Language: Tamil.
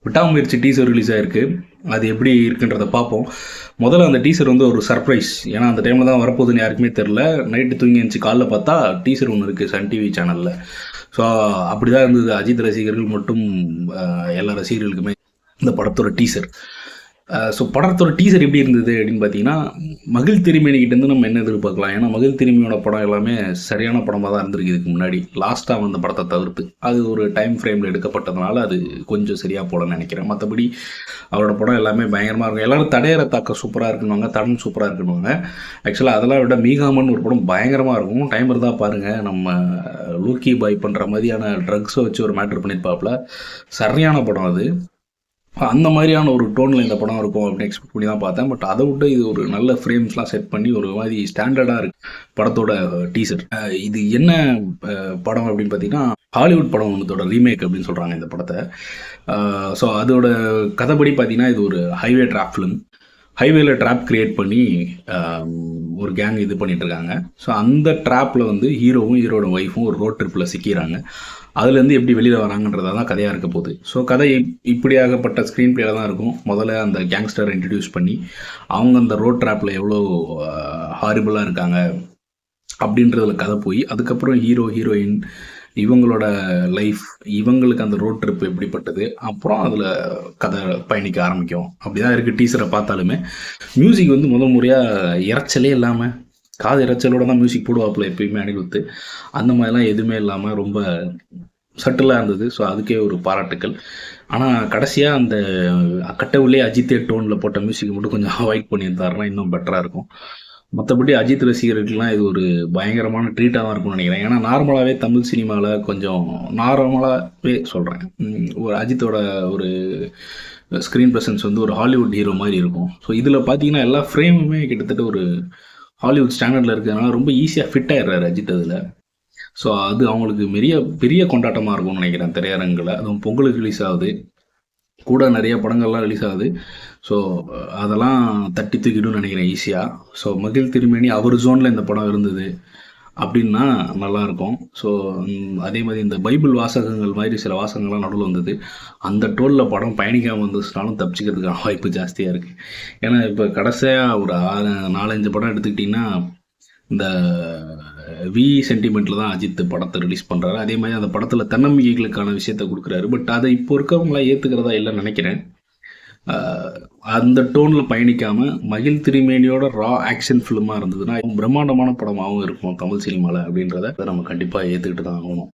விட்டாமுயற்சி டீசர் ரிலீஸ் ஆயிருக்கு. அது எப்படி இருக்குன்றத பார்ப்போம். முதல்ல அந்த டீசர் வந்து ஒரு சர்ப்ரைஸ். ஏன்னா அந்த டைமில் தான் வரப்போகுதுன்னு யாருக்குமே தெரில. நைட்டு தூங்கி எழுந்துச்சு காலைல பார்த்தா டீசர் ஒன்று இருக்குது சன் டிவி சேனலில். ஸோ அப்படி தான் இருந்தது. அஜித் ரசிகர்கள் மட்டும் எல்லா ரசிகர்களுக்குமே இந்த படத்தோட டீசர். ஸோ படத்தோட டீசர் எப்படி இருந்தது அப்படின்னு பார்த்தீங்கன்னா, மகிழ் திருமேனிக்கிட்டேருந்து நம்ம என்ன எதிர்பார்க்கலாம்? ஏன்னா மகிழ் திருமேனியோட படம் எல்லாமே சரியான படமாக தான் இருந்திருக்கு இதுக்கு முன்னாடி. லாஸ்ட்டாக வந்த படத்தை தவிர்த்து அது ஒரு டைம் ஃப்ரேமில் எடுக்கப்பட்டதுனால அது கொஞ்சம் சரியாக போலன்னு நினைக்கிறேன். மற்றபடி அவரோட படம் எல்லாமே பயங்கரமாக இருக்கும். எல்லோரும் தடையற தாக்க சூப்பராக இருக்குன்னுவாங்க, தடன் சூப்பராக இருக்குன்னுவாங்க. ஆக்சுவலாக அதெல்லாம் விட மீகாமன் ஒரு படம் பயங்கரமாக இருக்கும். டைம் இருந்தால் பாருங்கள். நம்ம லூக்கி பாய் பண்ணுற மாதிரியான ட்ரக்ஸை வச்சு ஒரு மேட்ரு பண்ணியிருப்பாப்புல. சரியான படம் அது. அந்த மாதிரியான ஒரு டோனில் இந்த படம் இருக்கும் அப்படின்னு எக்ஸ்பெக்ட் பண்ணி தான் பார்த்தேன். பட் அதை விட்டு இது ஒரு நல்ல ஃப்ரேம்ஸ்லாம் செட் பண்ணி ஒரு மாதிரி ஸ்டாண்டர்டாக இருக்குது படத்தோட டீசர். இது என்ன படம் அப்படின்னு பார்த்தீங்கன்னா, ஹாலிவுட் படம் ஒன்றத்தோட ரீமேக் அப்படின்னு சொல்கிறாங்க இந்த படத்தை. ஸோ அதோட கதைப்படி பார்த்தீங்கன்னா இது ஒரு ஹைவே ட்ராப் ஃபிலிம். ஹைவேல ட்ராப் க்ரியேட் பண்ணி ஒரு கேங் இது பண்ணிகிட்ருக்காங்க. ஸோ அந்த ட்ராப்பில் வந்து ஹீரோவும் ஹீரோட ஒய்ஃபும் ஒரு ரோட் ட்ரிப்பில் சிக்கிறாங்க. அதுலேருந்து எப்படி வெளியில் வராங்கன்றதாக தான் கதையாக இருக்க போகுது. ஸோ கதை இப்படியாகப்பட்ட ஸ்க்ரீன் பிளேல தான் இருக்கும். முதல்ல அந்த கேங்ஸ்டரை இன்ட்ரடியூஸ் பண்ணி அவங்க அந்த ரோட் ட்ராப்பில் எவ்வளோ ஹாரிபிளாக இருக்காங்க அப்படின்றதுல கதை போய், அதுக்கப்புறம் ஹீரோ ஹீரோயின் இவங்களோட லைஃப், இவங்களுக்கு அந்த ரோட் ட்ரிப் எப்படிப்பட்டது, அப்புறம் அதில் கதை பயணிக்க ஆரம்பிக்கும். அப்படி தான் இருக்குது டீசரை பார்த்தாலுமே. மியூசிக் வந்து முதல் முறையாக இறைச்சலே இல்லாமல், காது இறைச்சலோடு தான் மியூசிக் போடுவாப்பில் எப்பயுமே அனிருத்து. அந்த மாதிரிலாம் எதுவுமே இல்லாமல் ரொம்ப சட்டிலாக இருந்தது. ஸோ அதுக்கே ஒரு பாராட்டுக்கள். ஆனால் கடைசியாக அந்த கட்டவுள்ளே அஜித்தே டோனில் போட்ட மியூசிக் மட்டும் கொஞ்சம் அவாய்ட் பண்ணியிருந்தாருன்னா இன்னும் பெட்டராக இருக்கும். மற்றபடி அஜித் ரசிகர்களுக்கெலாம் இது ஒரு பயங்கரமான ட்ரீட்டாக தான் இருக்கும்னு நினைக்கிறேன். ஏன்னா நார்மலாகவே தமிழ் சினிமாவில் கொஞ்சம் நார்மலாகவே சொல்கிறேன், ஒரு அஜித்தோட ஒரு ஸ்க்ரீன் ப்ரெசன்ஸ் வந்து ஒரு ஹாலிவுட் ஹீரோ மாதிரி இருக்கும். ஸோ இதில் பார்த்தீங்கன்னா எல்லா ஃப்ரேமுமே கிட்டத்தட்ட ஒரு ஹாலிவுட் ஸ்டாண்டர்டில் இருக்கிறதுனால ரொம்ப ஈஸியாக ஃபிட் ஆகிடுறாரு அஜித் அதில். ஸோ அது அவங்களுக்கு பெரிய கொண்டாட்டமாக இருக்கும்னு நினைக்கிறேன் திரையரங்கில். அதுவும் பொங்கலுக்கு ரிலீஸ் ஆகுது, கூட நிறைய படங்கள்லாம் ரிலீஸ் ஆகுது. ஸோ அதெல்லாம் தட்டி தூக்கிடும்னு நினைக்கிறேன் ஈஸியாக. ஸோ மகிழ் திருமேனி அவர் ஜோனில் இந்த படம் இருந்தது அப்படின்னா நல்லாயிருக்கும். ஸோ அதே மாதிரி இந்த பைபிள் வாசகங்கள் மாதிரி சில வாசகங்கள்லாம் நடுவில் வந்தது. அந்த டோலில் படம் பயணிக்காமல் வந்துச்சுனாலும் தப்பிச்சிக்கிறதுக்கான வாய்ப்பு ஜாஸ்தியாக இருக்குது. ஏன்னா இப்போ கடைசியாக ஒரு 4-5 படம் எடுத்துக்கிட்டிங்கன்னா, இந்த வி சென்டிமெண்ட்டில் தான் அஜித் படத்தை ரிலீஸ் பண்ணுறாரு. அதே மாதிரி அந்த படத்தில் தன்னம்பிக்கைகளுக்கான விஷயத்த கொடுக்குறாரு. பட் அதை இப்போ இருக்கவங்களாம் ஏற்றுக்கிறதா இல்லைன்னு நினைக்கிறேன். அந்த டோனில் பயணிக்காமல் மகிழ் திருமேனியோட ரா ஆக்ஷன் ஃபிலிமாக இருந்ததுன்னா பிரம்மாண்டமான படமாகவும் இருக்கும் தமிழ் சினிமாவில் அப்படின்றத நம்ம கண்டிப்பாக ஏற்றுக்கிட்டு தான் ஆகணும்.